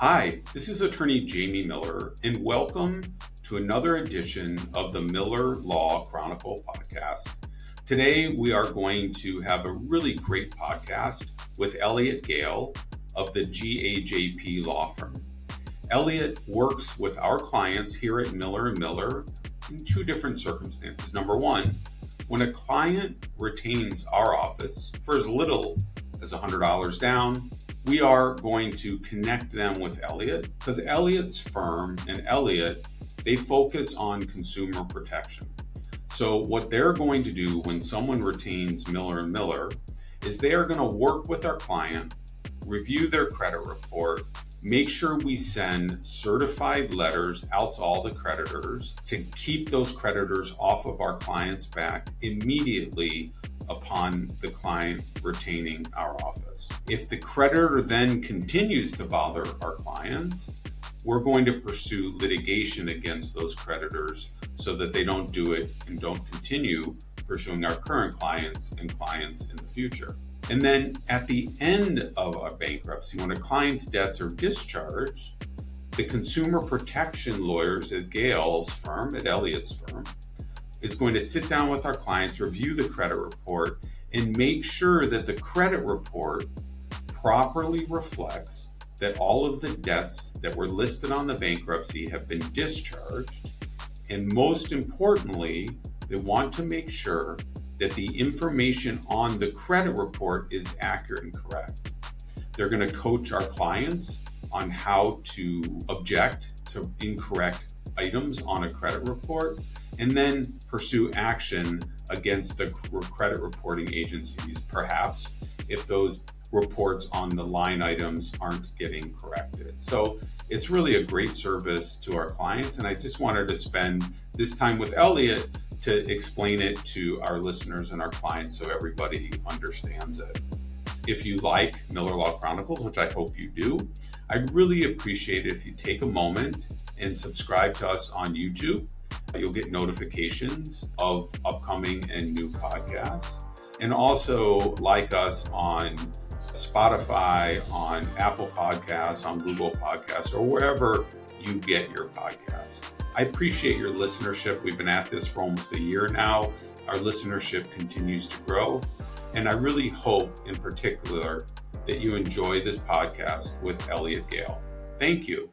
Hi, this is attorney Jamie Miller, and welcome to another edition of the Miller Law Chronicles Podcast. Today, we are going to have a really great podcast with Elliot Gale of the GAJP Law Firm. Elliot works with our clients here at Miller & Miller in two different circumstances. Number one, when a client retains our office for as little as $100 down, we are going to connect them with Elliot because Elliot's firm and Elliot, they focus on consumer protection. So what they're going to do when someone retains Miller & Miller is they are going to work with our client, review their credit report, make sure we send certified letters out to all the creditors to keep those creditors off of our client's back immediately upon the client retaining our office. If the creditor then continues to bother our clients, we're going to pursue litigation against those creditors so that they don't do it and don't continue pursuing our current clients and clients in the future. And then at the end of a bankruptcy, when a client's debts are discharged, the consumer protection lawyers at Gale's firm, at Elliot's firm, is going to sit down with our clients, review the credit report, and make sure that the credit report properly reflects that all of the debts that were listed on the bankruptcy have been discharged. And most importantly, they want to make sure that the information on the credit report is accurate and correct. They're going to coach our clients on how to object to incorrect items on a credit report, and then pursue action against the credit reporting agencies, perhaps, if those reports on the line items aren't getting corrected. So it's really a great service to our clients, and I just wanted to spend this time with Elliot to explain it to our listeners and our clients so everybody understands it. If you like Miller Law Chronicles, which I hope you do, I'd really appreciate it if you take a moment and subscribe to us on YouTube. You'll get notifications of upcoming and new podcasts. And also like us on Spotify, on Apple Podcasts, on Google Podcasts, or wherever you get your podcasts. I appreciate your listenership. We've been at this for almost a year now. Our listenership continues to grow. And I really hope in particular that you enjoy this podcast with Elliot Gale. Thank you.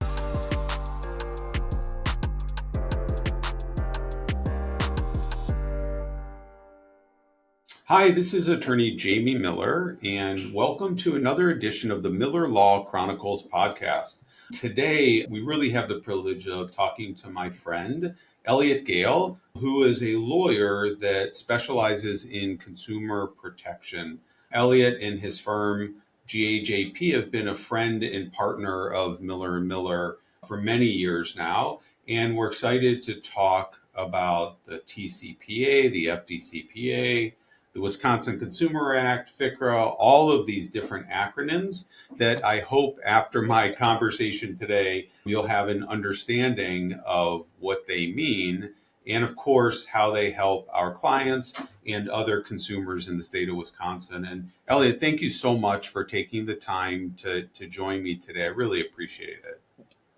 Hi, this is attorney Jamie Miller, and welcome to another edition of the Miller Law Chronicles Podcast. Today, we really have the privilege of talking to my friend, Elliot Gale, who is a lawyer that specializes in consumer protection. Elliot and his firm, GAJP, have been a friend and partner of Miller & Miller for many years now, and we're excited to talk about the TCPA, the FDCPA, the Wisconsin Consumer Act, FCRA, all of these different acronyms that I hope after my conversation today, you'll have an understanding of what they mean and, of course, how they help our clients and other consumers in the state of Wisconsin. And Elliot, thank you so much for taking the time to join me today. I really appreciate it.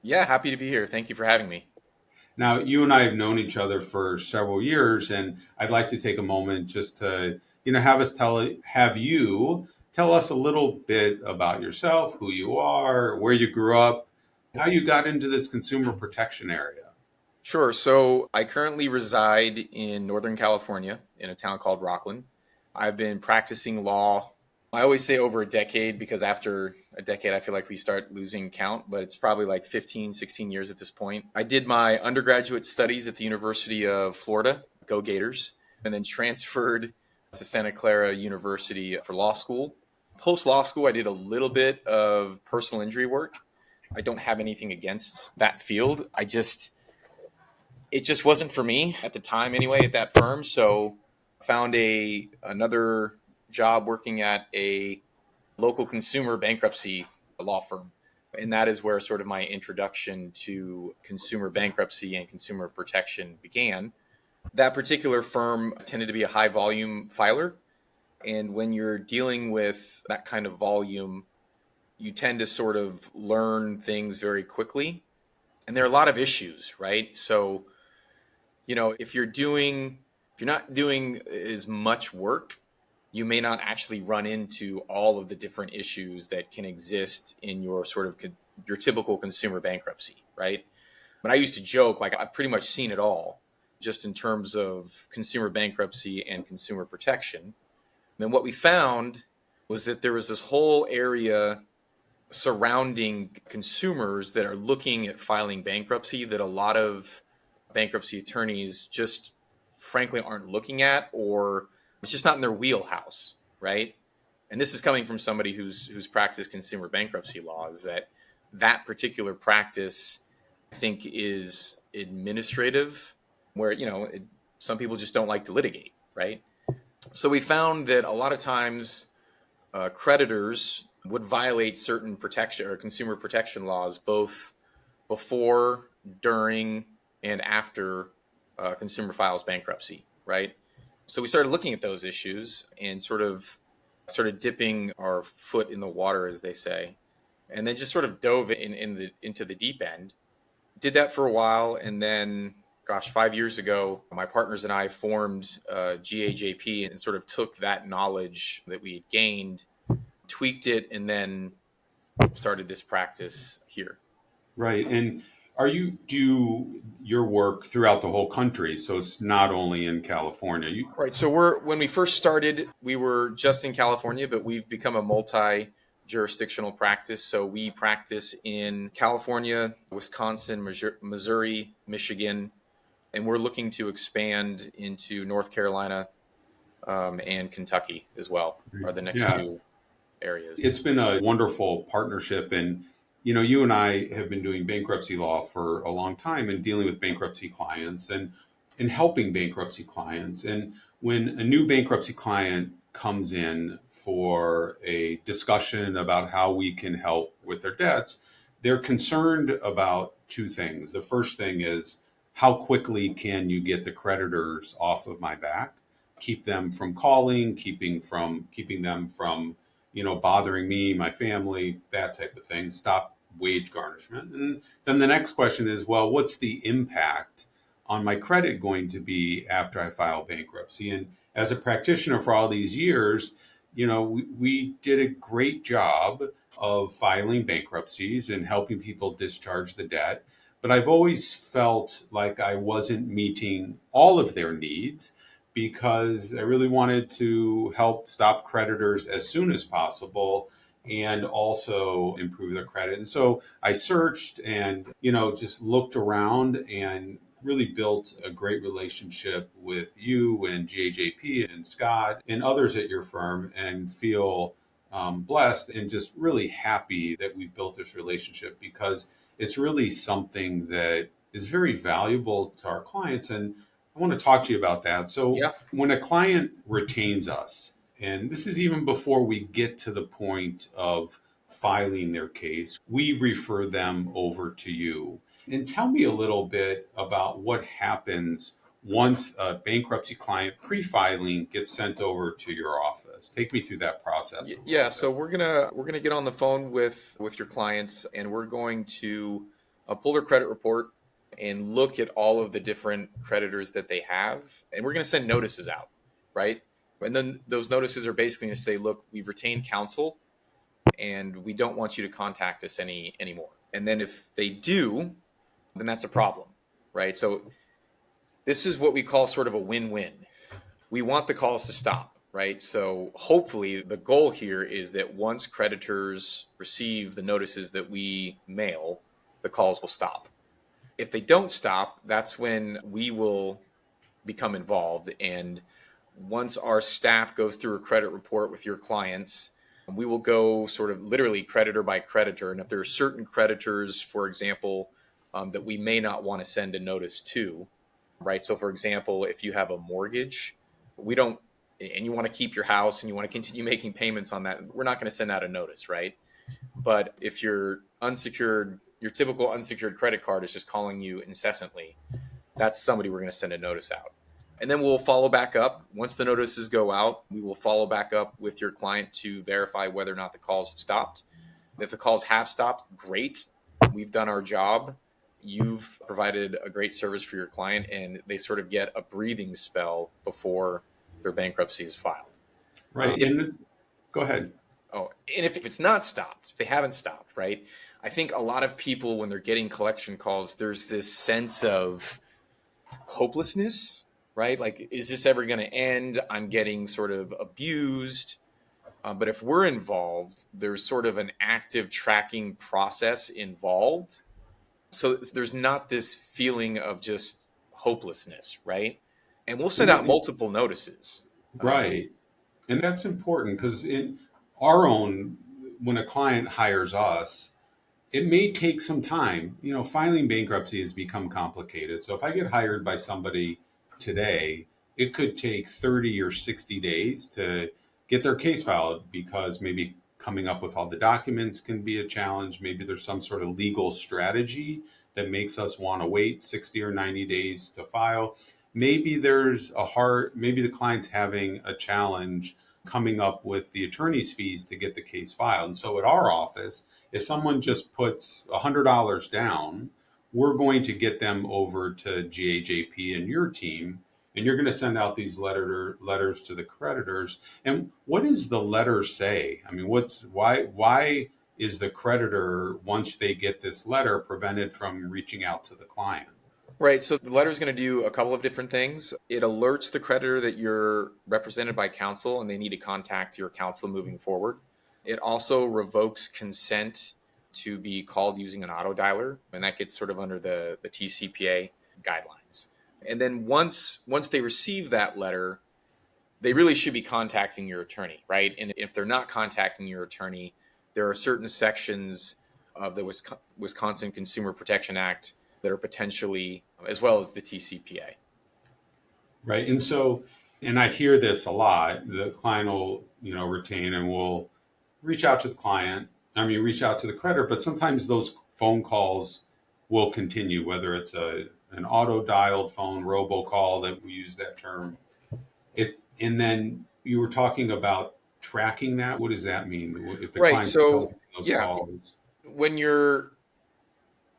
Yeah, happy to be here. Thank you for having me. Now, you and I have known each other for several years, and I'd like to take a moment just to, have you tell us a little bit about yourself, who you are, where you grew up, how you got into this consumer protection area. Sure. So I currently reside in Northern California in a town called Rockland. I've been practicing law, I always say over a decade, because after a decade, I feel like we start losing count, but it's probably like 15, 16 years at this point. I did my undergraduate studies at the University of Florida, go Gators, and then transferred to Santa Clara University for law school. Post-law school, I did a little bit of personal injury work. I don't have anything against that field. It just wasn't for me at the time anyway at that firm. So I found another job working at a local consumer bankruptcy law firm. And that is where sort of my introduction to consumer bankruptcy and consumer protection began. That particular firm tended to be a high volume filer. And when you're dealing with that kind of volume, you tend to sort of learn things very quickly. And there are a lot of issues, right? So, if you're not doing as much work, you may not actually run into all of the different issues that can exist in your sort of your typical consumer bankruptcy, right? But I used to joke, like, I've pretty much seen it all just in terms of consumer bankruptcy and consumer protection. And what we found was that there was this whole area surrounding consumers that are looking at filing bankruptcy that a lot of bankruptcy attorneys just frankly aren't looking at, or it's just not in their wheelhouse, right? And this is coming from somebody who's practiced consumer bankruptcy law, is that particular practice, I think, is administrative, where some people just don't like to litigate, right? So we found that a lot of times creditors would violate certain protection or consumer protection laws both before, during, and after consumer files bankruptcy, right? So we started looking at those issues and sort of started dipping our foot in the water, as they say, and then just sort of dove into the deep end. Did that for a while, and then, 5 years ago, my partners and I formed GAJP and sort of took that knowledge that we had gained, tweaked it, and then started this practice here. Right. And do your work throughout the whole country? So it's not only in California. Right. So when we first started, we were just in California, but we've become a multi-jurisdictional practice. So we practice in California, Wisconsin, Missouri, Michigan, and we're looking to expand into North Carolina and Kentucky as well, are the next two areas. It's been a wonderful partnership. And, you and I have been doing bankruptcy law for a long time and dealing with bankruptcy clients and helping bankruptcy clients. And when a new bankruptcy client comes in for a discussion about how we can help with their debts, they're concerned about two things. The first thing is, how quickly can you get the creditors off of my back? Keep them from calling, keeping them from bothering me, my family, that type of thing. Stop wage garnishment. And then the next question is, well, what's the impact on my credit going to be after I file bankruptcy? And as a practitioner for all these years, we did a great job of filing bankruptcies and helping people discharge the debt. But I've always felt like I wasn't meeting all of their needs, because I really wanted to help stop creditors as soon as possible and also improve their credit. And so I searched and, just looked around and really built a great relationship with you and GAJP and Scott and others at your firm, and feel blessed and just really happy that we built this relationship, because it's really something that is very valuable to our clients. And I want to talk to you about that. So when a client retains us, and this is even before we get to the point of filing their case, we refer them over to you. And tell me a little bit about what happens once a bankruptcy client pre-filing gets sent over to your office. Take me through that process. Yeah, so we're gonna get on the phone with your clients, and we're going to pull their credit report and look at all of the different creditors that they have, and we're going to send notices out, right? And then those notices are basically going to say, look, we've retained counsel and we don't want you to contact us anymore. And then if they do, then that's a problem, right? So this is what we call sort of a win-win. We want the calls to stop, right? So hopefully the goal here is that once creditors receive the notices that we mail, the calls will stop. If they don't stop, that's when we will become involved. And once our staff goes through a credit report with your clients, we will go sort of literally creditor by creditor. And if there are certain creditors, for example, that we may not want to send a notice to, right? So for example, if you have a mortgage, and you want to keep your house and you want to continue making payments on that, we're not going to send out a notice, right? But if you're unsecured, your typical unsecured credit card is just calling you incessantly, that's somebody we're going to send a notice out. And then we'll follow back up. Once the notices go out, we will follow back up with your client to verify whether or not the calls have stopped. If the calls have stopped, great. We've done our job. You've provided a great service for your client, and they sort of get a breathing spell before their bankruptcy is filed. Right. Go ahead. Oh, and if it's not stopped, if they haven't stopped, right? I think a lot of people, when they're getting collection calls, there's this sense of hopelessness, right? Like, is this ever going to end? I'm getting sort of abused. But if we're involved, there's sort of an active tracking process involved. So there's not this feeling of just hopelessness, right? And we'll send out multiple notices. Right. And that's important because in our own, when a client hires us, it may take some time. Filing bankruptcy has become complicated. So if I get hired by somebody today, it could take 30 or 60 days to get their case filed because maybe coming up with all the documents can be a challenge. Maybe there's some sort of legal strategy that makes us want to wait 60 or 90 days to file. Maybe maybe the client's having a challenge coming up with the attorney's fees to get the case filed. And so at our office, if someone just puts $100 down, we're going to get them over to GAJP and your team, and you're going to send out these letters to the creditors. And what does the letter say? I mean, why is the creditor, once they get this letter, prevented from reaching out to the client? Right. So the letter is going to do a couple of different things. It alerts the creditor that you're represented by counsel and they need to contact your counsel moving forward. It also revokes consent to be called using an auto dialer, and that gets sort of under the TCPA guidelines. And then once they receive that letter, they really should be contacting your attorney, right? And if they're not contacting your attorney, there are certain sections of the Wisconsin Consumer Protection Act that are potentially, as well as the TCPA. Right. And I hear this a lot. The client will, retain and will reach out to the client. Reach out to the creditor, but sometimes those phone calls will continue, whether it's an auto dialed phone, robocall, that we use that term. And then you were talking about tracking that. What does that mean? If the Right. client's So those yeah, calls.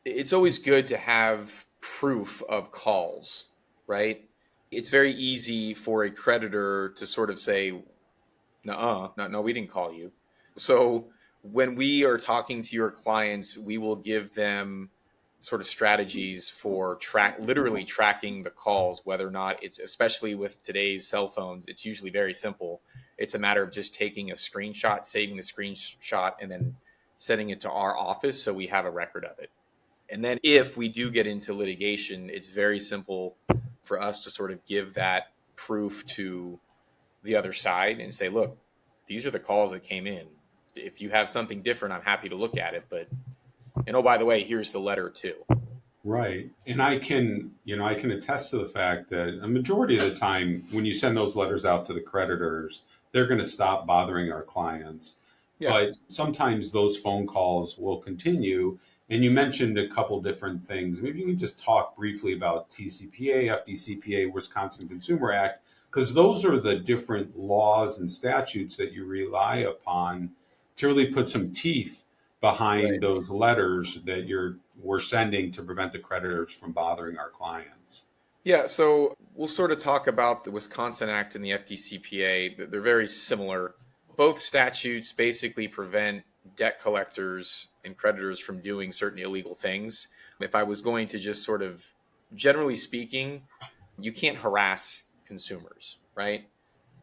it's always good to have proof of calls, right? It's very easy for a creditor to sort of say, no, we didn't call you. So when we are talking to your clients, we will give them sort of strategies for literally tracking the calls, whether or not it's, especially with today's cell phones, it's usually very simple. It's a matter of just taking a screenshot, saving the screenshot, and then sending it to our office so we have a record of it. And then if we do get into litigation, it's very simple for us to sort of give that proof to the other side and say, look, these are the calls that came in. If you have something different, I'm happy to look at it. And oh, by the way, here's the letter too. Right. And I can attest to the fact that a majority of the time when you send those letters out to the creditors, they're going to stop bothering our clients. Yeah. But sometimes those phone calls will continue. And you mentioned a couple different things. Maybe you can just talk briefly about TCPA, FDCPA, Wisconsin Consumer Act, because those are the different laws and statutes that you rely upon to really put some teeth behind those letters that we're sending to prevent the creditors from bothering our clients. Yeah, so we'll sort of talk about the Wisconsin Act and the FDCPA. They're very similar. Both statutes basically prevent debt collectors and creditors from doing certain illegal things. If I was going to just sort of, generally speaking, you can't harass consumers, right?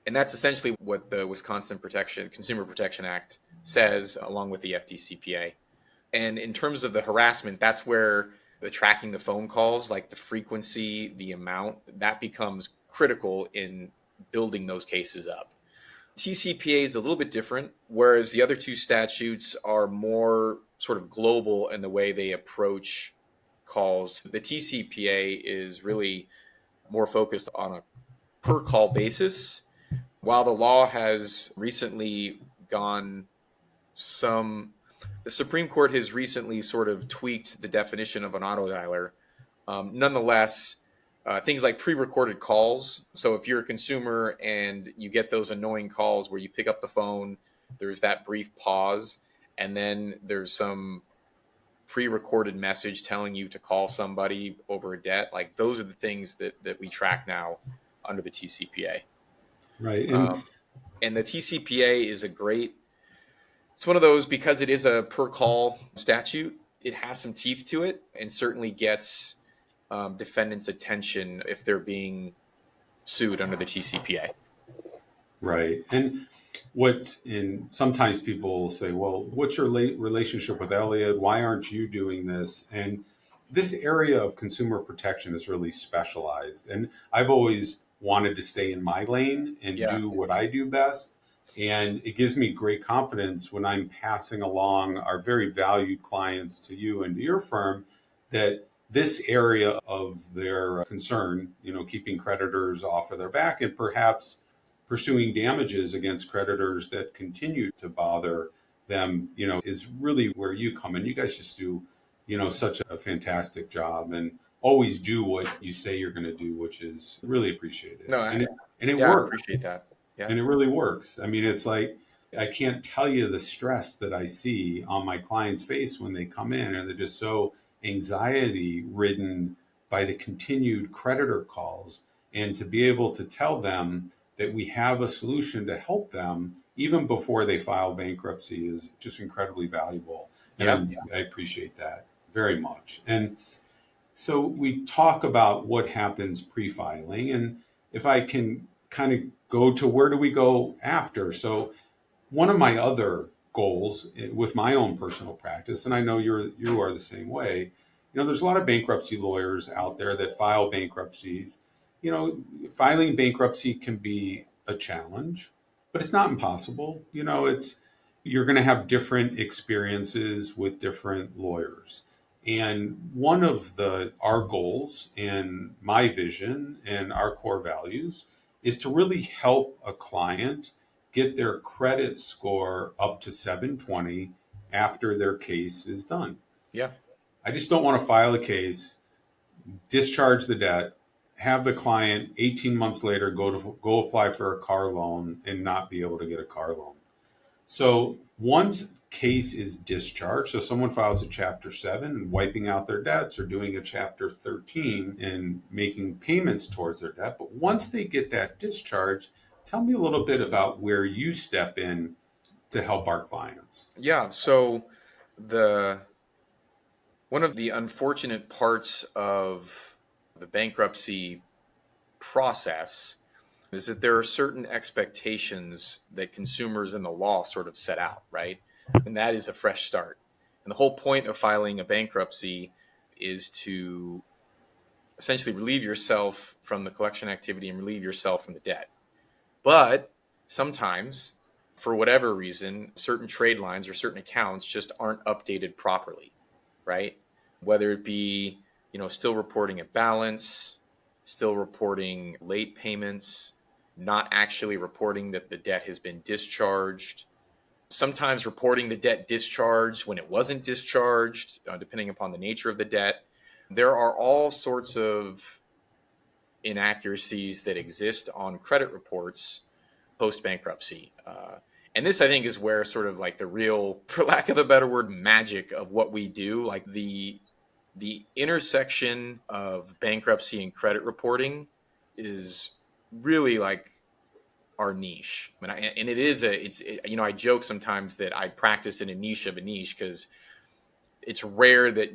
And that's essentially what the Wisconsin Consumer Protection Act says, along with the FDCPA. And in terms of the harassment, that's where the tracking the phone calls, like the frequency, the amount, that becomes critical in building those cases up. TCPA is a little bit different, whereas the other two statutes are more sort of global in the way they approach calls. The TCPA is really more focused on a per call basis, while the law has recently the Supreme Court has recently sort of tweaked the definition of an auto dialer. Nonetheless, things like pre-recorded calls. So if you're a consumer and you get those annoying calls where you pick up the phone, there's that brief pause, and then there's some pre-recorded message telling you to call somebody over a debt. Like those are the things that we track now under the TCPA. Right. And the TCPA is it's one of those, because it is a per call statute, it has some teeth to it, and certainly gets defendants' attention if they're being sued under the TCPA. Right. And sometimes people will say, well, what's your relationship with Elliot? Why aren't you doing this? And this area of consumer protection is really specialized. And I've always wanted to stay in my lane and do what I do best. And it gives me great confidence when I'm passing along our very valued clients to you and to your firm that this area of their concern, keeping creditors off of their back and perhaps pursuing damages against creditors that continue to bother them, is really where you come in. You guys just do, such a fantastic job and always do what you say you're going to do, which is really appreciated. No, and it I works. appreciate that. Yeah. And it really works. I mean, it's like, I can't tell you the stress that I see on my client's face when they come in, and they're just so anxiety ridden by the continued creditor calls. And to be able to tell them that we have a solution to help them even before they file bankruptcy is just incredibly valuable. And I appreciate that very much. And so we talk about what happens pre-filing, and if I can kind of go to where do we go after. So one of my other goals with my own personal practice, and I know you are the same way, there's a lot of bankruptcy lawyers out there that file bankruptcies. Filing bankruptcy can be a challenge, but it's not impossible. You're going to have different experiences with different lawyers. And one of our goals and my vision and our core values is to really help a client get their credit score up to 720 after their case is done. Yeah. I just don't want to file a case, discharge the debt, have the client 18 months later go apply for a car loan and not be able to get a car loan. So once case is discharged, so someone files a Chapter 7 and wiping out their debts or doing a Chapter 13 and making payments towards their debt, but once they get that discharge, tell me a little bit about where you step in to help our clients. Yeah, so one of the unfortunate parts of the bankruptcy process is that there are certain expectations that consumers in the law sort of set out, right? And that is a fresh start. And the whole point of filing a bankruptcy is to essentially relieve yourself from the collection activity and relieve yourself from the debt. But sometimes, for whatever reason, certain trade lines or certain accounts just aren't updated properly, right? Whether it be, still reporting a balance, still reporting late payments, not actually reporting that the debt has been discharged, sometimes reporting the debt discharged when it wasn't discharged, depending upon the nature of the debt. There are all sorts of inaccuracies that exist on credit reports post-bankruptcy. And this, I think, is where sort of like the real, for lack of a better word, magic of what we do, like the intersection of bankruptcy and credit reporting is really like our niche. And it is I joke sometimes that I practice in a niche of a niche because it's rare that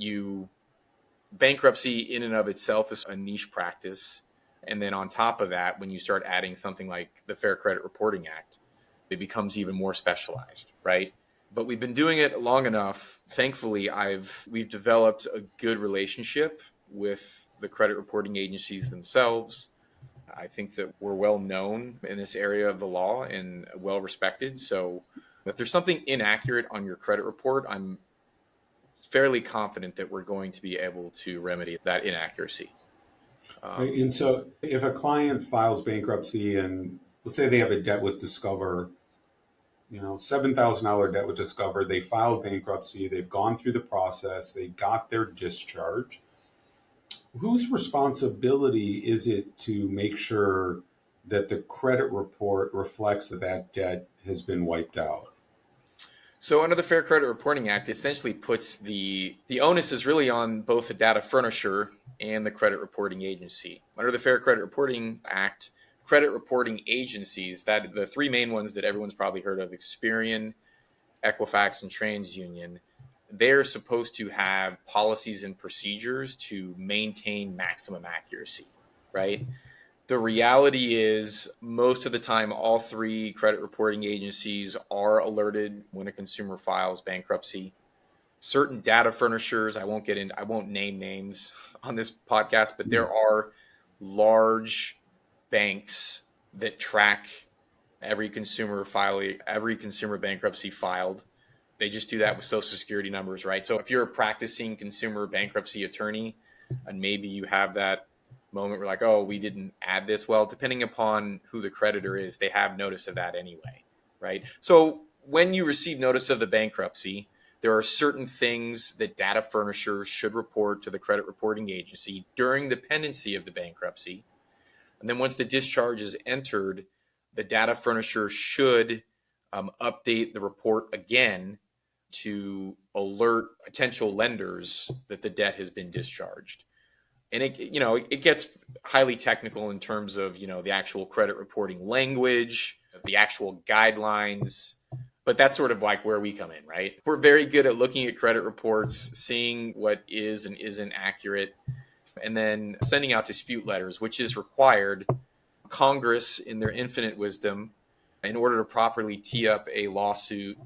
bankruptcy in and of itself is a niche practice. And then on top of that, when you start adding something like the Fair Credit Reporting Act, it becomes even more specialized, right? But we've been doing it long enough. Thankfully, we've developed a good relationship with the credit reporting agencies themselves. I think that we're well known in this area of the law and well respected. So if there's something inaccurate on your credit report, I'm fairly confident that we're going to be able to remedy that inaccuracy. Right. And so if a client files bankruptcy and let's say they have a debt with Discover, $7,000 debt with Discover, they filed bankruptcy, they've gone through the process, they got their discharge. Whose responsibility is it to make sure that the credit report reflects that debt has been wiped out? So under the Fair Credit Reporting Act, it essentially puts the onus is really on both the data furnisher and the credit reporting agency. Under the Fair Credit Reporting Act, credit reporting agencies, that the three main ones that everyone's probably heard of, Experian, Equifax, and TransUnion, they're supposed to have policies and procedures to maintain maximum accuracy, right? The reality is, most of the time, all three credit reporting agencies are alerted when a consumer files bankruptcy. Certain data furnishers, I won't name names on this podcast, but there are large banks that track every consumer bankruptcy filed. They just do that with social security numbers, right? So if you're a practicing consumer bankruptcy attorney and maybe you have that moment where like, oh, we didn't add this. Well, depending upon who the creditor is, they have notice of that anyway, right? So when you receive notice of the bankruptcy, there are certain things that data furnishers should report to the credit reporting agency during the pendency of the bankruptcy. And then once the discharge is entered, the data furnisher should update the report again to alert potential lenders that the debt has been discharged. And it gets highly technical in terms of, the actual credit reporting language, the actual guidelines, but that's sort of like where we come in, right? We're very good at looking at credit reports, seeing what is and isn't accurate, and then sending out dispute letters, which is required. Congress, in their infinite wisdom, in order to properly tee up a lawsuit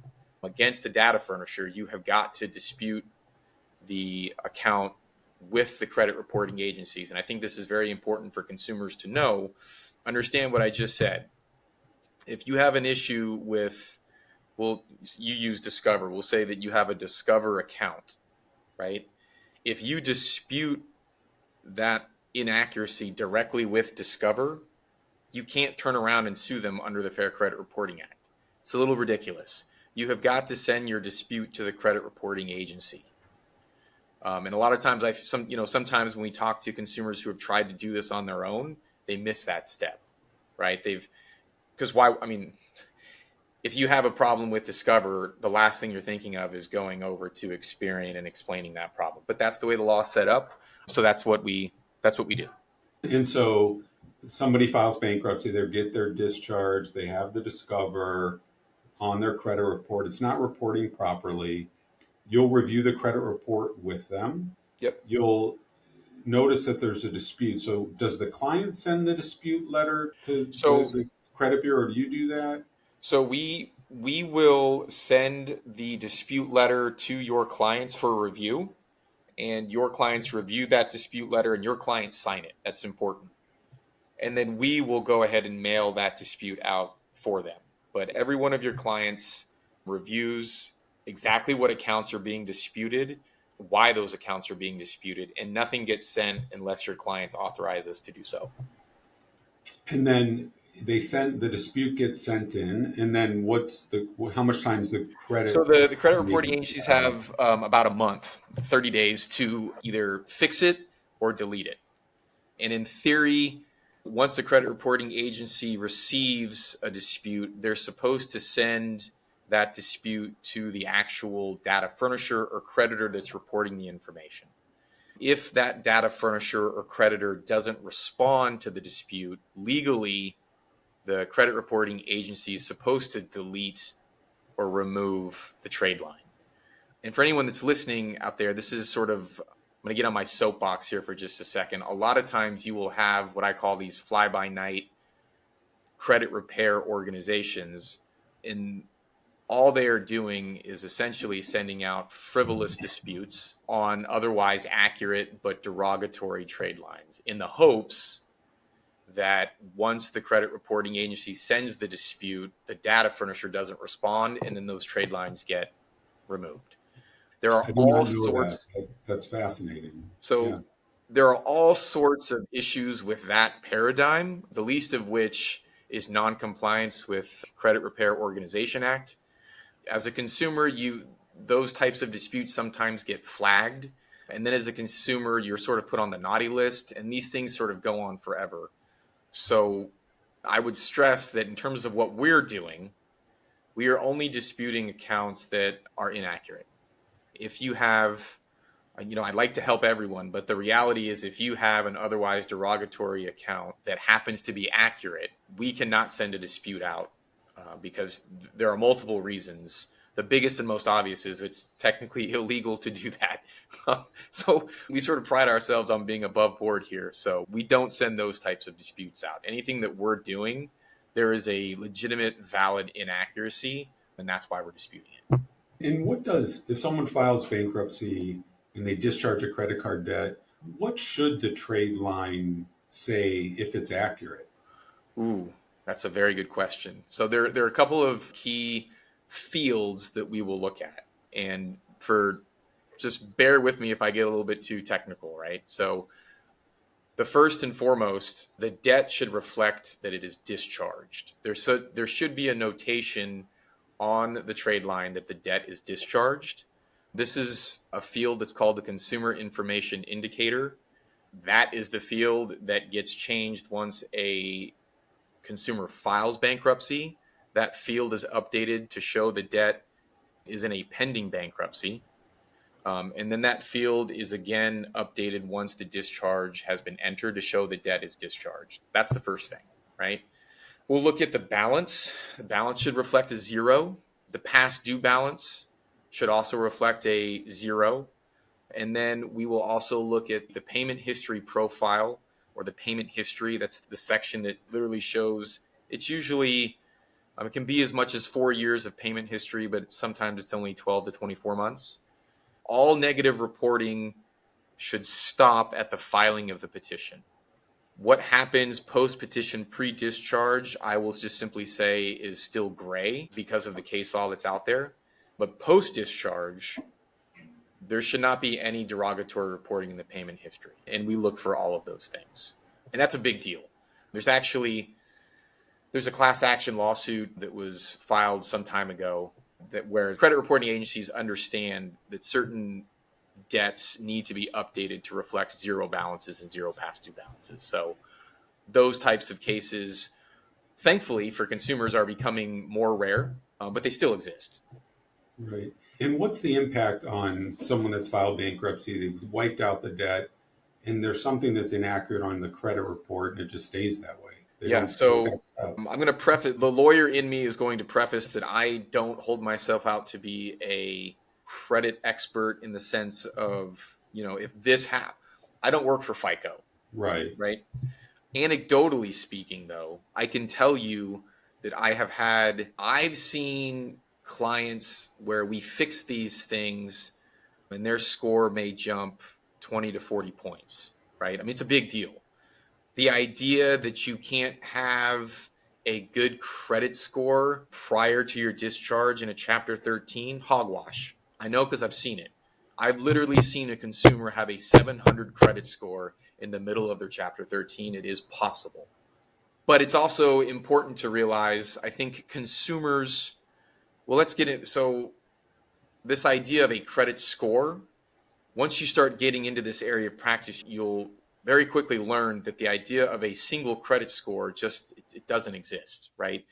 against the data furnisher, you have got to dispute the account with the credit reporting agencies. And I think this is very important for consumers to know. Understand what I just said. If you have an issue with, you use Discover. We'll say that you have a Discover account, right? If you dispute that inaccuracy directly with Discover, you can't turn around and sue them under the Fair Credit Reporting Act. It's a little ridiculous. You have got to send your dispute to the credit reporting agency. And a lot of times, sometimes when we talk to consumers who have tried to do this on their own, they miss that step, right? If you have a problem with Discover, the last thing you're thinking of is going over to Experian and explaining that problem. But that's the way the law is set up. So that's what we do. And so somebody files bankruptcy, they get their discharge, they have the Discover on their credit report. It's not reporting properly. You'll review the credit report with them. Yep. You'll notice that there's a dispute. So does the client send the dispute letter to the credit bureau, or do you do that? So we will send the dispute letter to your clients for review, and your clients review that dispute letter and your clients sign it. That's important. And then we will go ahead and mail that dispute out for them. But every one of your clients reviews exactly what accounts are being disputed, why those accounts are being disputed, and nothing gets sent unless your clients authorize us to do so. And then the dispute gets sent in, and then how much time is the credit? So the credit reporting agencies have about a month, 30 days to either fix it or delete it. And in theory, once the credit reporting agency receives a dispute, they're supposed to send that dispute to the actual data furnisher or creditor that's reporting the information. If that data furnisher or creditor doesn't respond to the dispute, legally, the credit reporting agency is supposed to delete or remove the trade line. And for anyone that's listening out there, this is sort of, I'm going to get on my soapbox here for just a second. A lot of times you will have what I call these fly-by-night credit repair organizations, and all they are doing is essentially sending out frivolous disputes on otherwise accurate but derogatory trade lines in the hopes that once the credit reporting agency sends the dispute, the data furnisher doesn't respond, and then those trade lines get removed. There are all sorts. That's fascinating. So there are all sorts of issues with that paradigm, the least of which is non-compliance with Credit Repair Organization Act. As a consumer, those types of disputes sometimes get flagged. And then as a consumer, you're sort of put on the naughty list, and these things sort of go on forever. So I would stress that in terms of what we're doing, we are only disputing accounts that are inaccurate. If you have, I'd like to help everyone, but the reality is if you have an otherwise derogatory account that happens to be accurate, we cannot send a dispute out because there are multiple reasons. The biggest and most obvious is it's technically illegal to do that. So we sort of pride ourselves on being above board here. So we don't send those types of disputes out. Anything that we're doing, there is a legitimate, valid inaccuracy, and that's why we're disputing it. And if someone files bankruptcy and they discharge a credit card debt, what should the trade line say if it's accurate? Ooh, that's a very good question. So there are a couple of key fields that we will look at. And just bear with me if I get a little bit too technical, right? So the first and foremost, the debt should reflect that it is discharged. There should be a notation on the trade line that the debt is discharged. This is a field that's called the Consumer Information Indicator. That is the field that gets changed once a consumer files bankruptcy. That field is updated to show the debt is in a pending bankruptcy. And then that field is again updated once the discharge has been entered to show the debt is discharged. That's the first thing, right? We'll look at the balance. The balance should reflect a 0. The past due balance should also reflect a 0. And then we will also look at the payment history profile or the payment history. That's the section that literally shows it's usually, it can be as much as 4 years of payment history, but sometimes it's only 12 to 24 months. All negative reporting should stop at the filing of the petition. What happens post-petition pre-discharge, I will just simply say is still gray because of the case law that's out there. But post-discharge, there should not be any derogatory reporting in the payment history. And we look for all of those things. And that's a big deal. There's a class action lawsuit that was filed some time ago where credit reporting agencies understand that certain debts need to be updated to reflect 0 balances and 0 past due balances. So those types of cases, thankfully for consumers, are becoming more rare, but they still exist. Right. And what's the impact on someone that's filed bankruptcy? They've wiped out the debt and there's something that's inaccurate on the credit report and it just stays that way. So I'm going to preface, the lawyer in me is going to preface that I don't hold myself out to be a credit expert in the sense of, if this happens, I don't work for FICO. Right. Anecdotally speaking, though, I can tell you that I've seen clients where we fix these things and their score may jump 20 to 40 points, right? I mean, it's a big deal. The idea that you can't have a good credit score prior to your discharge in a Chapter 13, hogwash. I know because I've seen it. I've literally seen a consumer have a 700 credit score in the middle of their Chapter 13. It is possible. But it's also important to realize, I think consumers, let's get it. So this idea of a credit score, once you start getting into this area of practice, you'll very quickly learn that the idea of a single credit score it doesn't exist, right?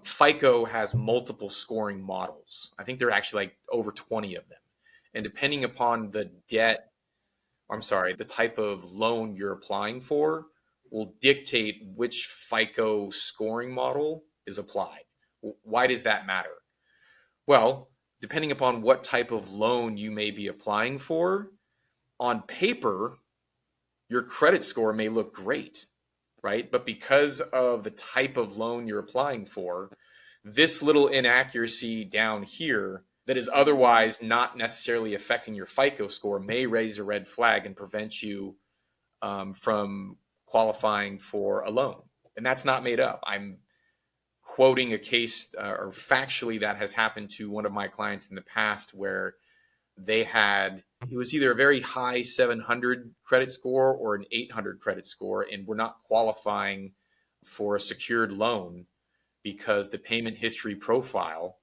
FICO has multiple scoring models. I think there are actually like over 20 of them. And depending upon the type of loan you're applying for will dictate which FICO scoring model is applied. Why does that matter? Well, depending upon what type of loan you may be applying for, on paper, your credit score may look great, right? But because of the type of loan you're applying for, this little inaccuracy down here that is otherwise not necessarily affecting your FICO score may raise a red flag and prevent you from qualifying for a loan. And that's not made up. I'm quoting a case or factually that has happened to one of my clients in the past where it was either a very high 700 credit score or an 800 credit score, and we're not qualifying for a secured loan because the payment history profile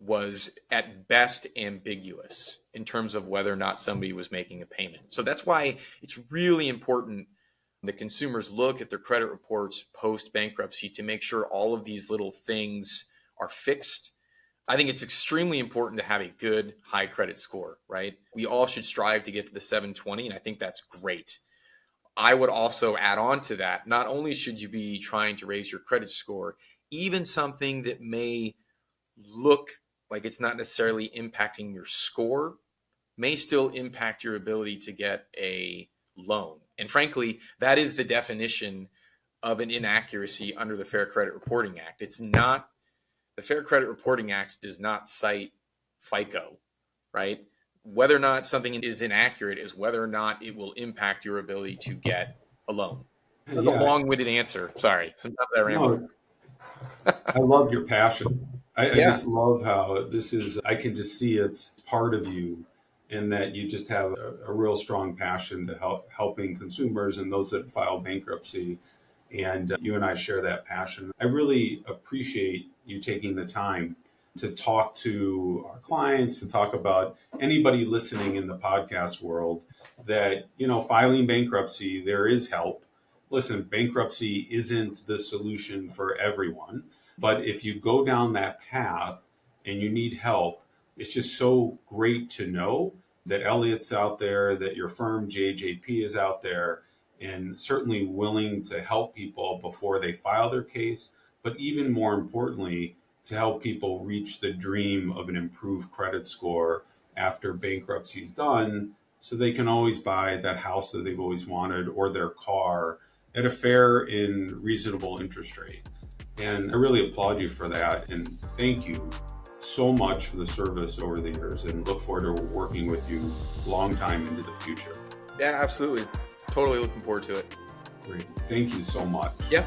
was at best ambiguous in terms of whether or not somebody was making a payment. So that's why it's really important that consumers look at their credit reports post bankruptcy to make sure all of these little things are fixed I think it's extremely important to have a good high credit score, right? We all should strive to get to the 720, and I think that's great. I would also add on to that, not only should you be trying to raise your credit score, even something that may look like it's not necessarily impacting your score may still impact your ability to get a loan. And frankly, that is the definition of an inaccuracy under the Fair Credit Reporting Act. It's not, the Fair Credit Reporting Act does not cite FICO, right? Whether or not something is inaccurate is whether or not it will impact your ability to get a loan. That's a long-winded answer. Sorry. Sometimes I ramble. No, I love your passion. I Yeah. just love how this is, I can just see it's part of you, and that you just have a real strong passion to helping consumers and those that file bankruptcy. And you and I share that passion. I really appreciate you taking the time to talk to our clients, to talk about anybody listening in the podcast world that, filing bankruptcy, there is help. Listen, bankruptcy isn't the solution for everyone, but if you go down that path and you need help, it's just so great to know that Elliot's out there, that your firm GAJP is out there, and certainly willing to help people before they file their case, but even more importantly, to help people reach the dream of an improved credit score after bankruptcy is done, so they can always buy that house that they've always wanted or their car at a fair and reasonable interest rate. And I really applaud you for that, and thank you so much for the service over the years, and look forward to working with you long time into the future. Yeah, absolutely. Totally looking forward to it. Great. Thank you so much. Yeah.